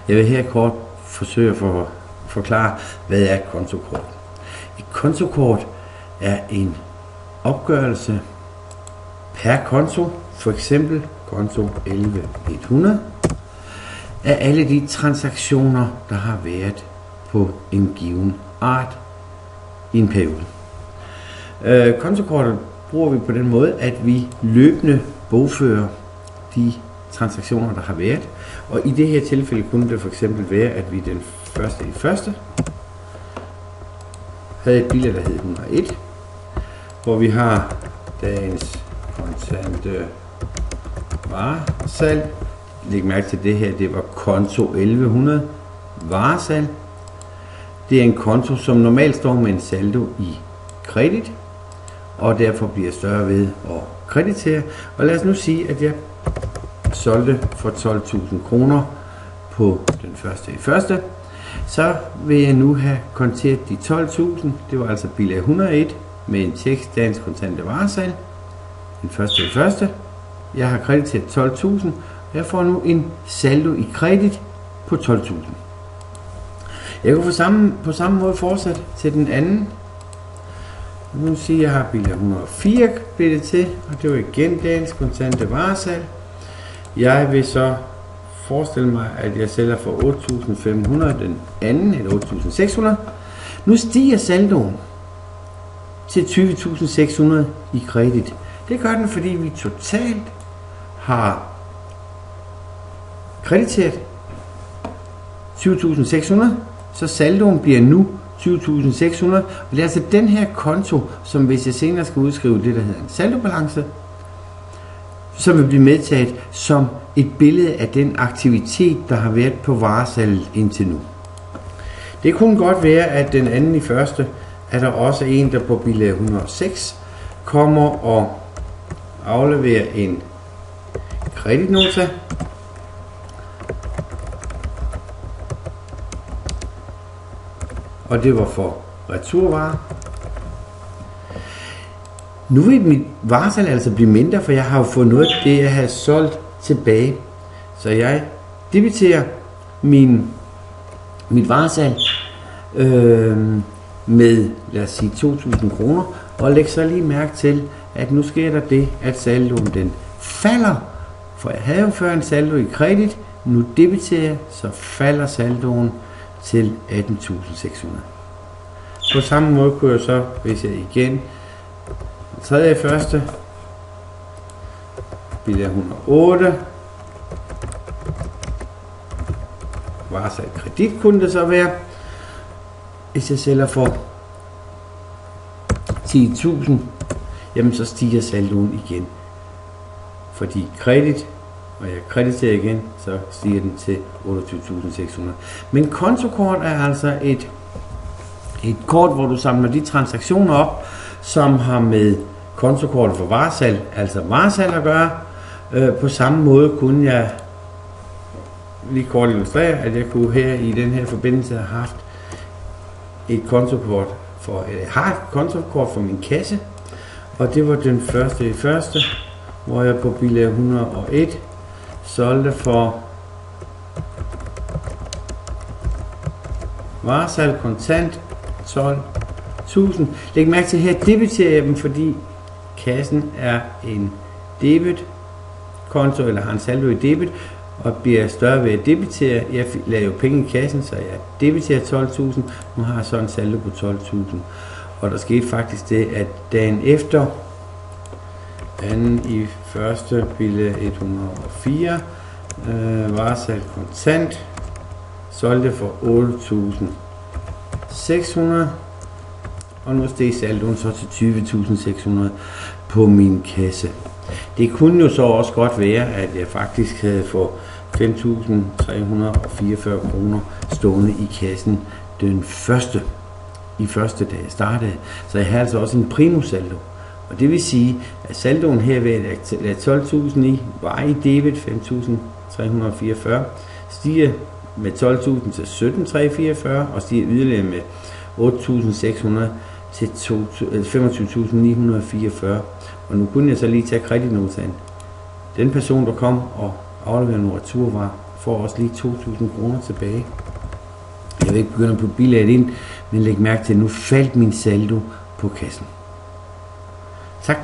Jeg vil her kort forsøge at forklare, hvad er et kontokort. Et kontokort er en opgørelse per konto, for eksempel konto 11100, af alle de transaktioner, der har været på en given art i en periode. Kontokortet bruger vi på den måde, at vi løbende bogfører de transaktioner, der har været. Og i det her tilfælde kunne det for eksempel være, at vi den første havde et billede, der hed 101, hvor vi har dagens kontante varesalg. Læg mærke til det her, det var konto 1100 varesalg. Det er en konto, som normalt står med en saldo i kredit, og derfor bliver større ved at kreditere. Og lad os nu sige, at jeg solgte for 12.000 kroner på den første. Så vil jeg nu have konteret de 12.000. Det var altså bilag 101 med en tekst dagens kontante varesalg. Den første. Jeg har krediteret 12.000. Jeg får nu en saldo i kredit på 12.000. Jeg kan på samme måde fortsætte til den anden. Nu siger jeg, har bilag 104 blevet til, og det var igen dagens kontante varesalg. Jeg vil så forestille mig, at jeg sælger for 8.500 den anden, eller 8.600. Nu stiger saldoen til 20.600 i kredit. Det gør den, fordi vi totalt har krediteret 20.600, så saldoen bliver nu 20.600, og det er altså den her konto, som hvis jeg senere skal udskrive det, der hedder en saldobalance, som vil blive medtaget som et billede af den aktivitet, der har været på varesalget indtil nu. Det kunne godt være, at den anden i første, er der også en, der på bilag 106 kommer og afleverer en kreditnota, og det var for returvarer. Nu vil mit varesalg altså blive mindre, for jeg har jo fået noget af det, jeg har solgt tilbage. Så jeg debiterer mit varesalg med, lad os sige, 2.000 kroner, og læg så lige mærke til, at nu sker der det, at saldoen den falder, for jeg havde jo før en saldo i kredit, nu debiterer jeg, så falder saldoen til 18.600. På samme måde kunne jeg så, hvis jeg igen tredje i første, bilag 108, varesalg kredit kunne det så være, hvis jeg sælger for 10.000, jamen så stiger saldoen igen, fordi kredit, og jeg krediterer igen, så stiger den til 28.600. Men kontokort er altså et kort, hvor du samler de transaktioner op, som har med kontokortet for varesalg, altså varesalg at gøre. På samme måde kunne jeg lige kort illustrere, at jeg kunne her i den her forbindelse have haft et kontokort for min kasse, og det var den første, hvor jeg på bilag 101 solgte for varesalg kontant 12.000. Læg mærke til, her debiterer jeg dem, fordi kassen er en debitkonto, eller har en saldo i debit, og bliver større ved at debitere. Jeg lader jo penge i kassen, så jeg debiterer 12.000. Nu har jeg så en saldo på 12.000. Og der skete faktisk det, at dagen efter, anden i første, bilag 104, varesalg kontant, solgte for 8.600, og nu steg saldoen så til 20.600 på min kasse. Det kunne jo så også godt være, at jeg faktisk havde fået 5.344 kroner stående i kassen den første dag jeg startede. Så jeg har altså også en primus-saldo. Og det vil sige, at saldoen her ved at lade 12.000 i var i debit 5.344, stiger med 12.000 til 17.344 og stiger yderligere med 8.600 til 25.944. Og nu kunne jeg så lige tage kreditnotaen. Den person, der kom og afleverede nogle returvarer får også lige 2.000 kroner tilbage. Jeg vil ikke begynde at putte bilaget ind, men læg mærke til, at nu faldt min saldo på kassen. Tak.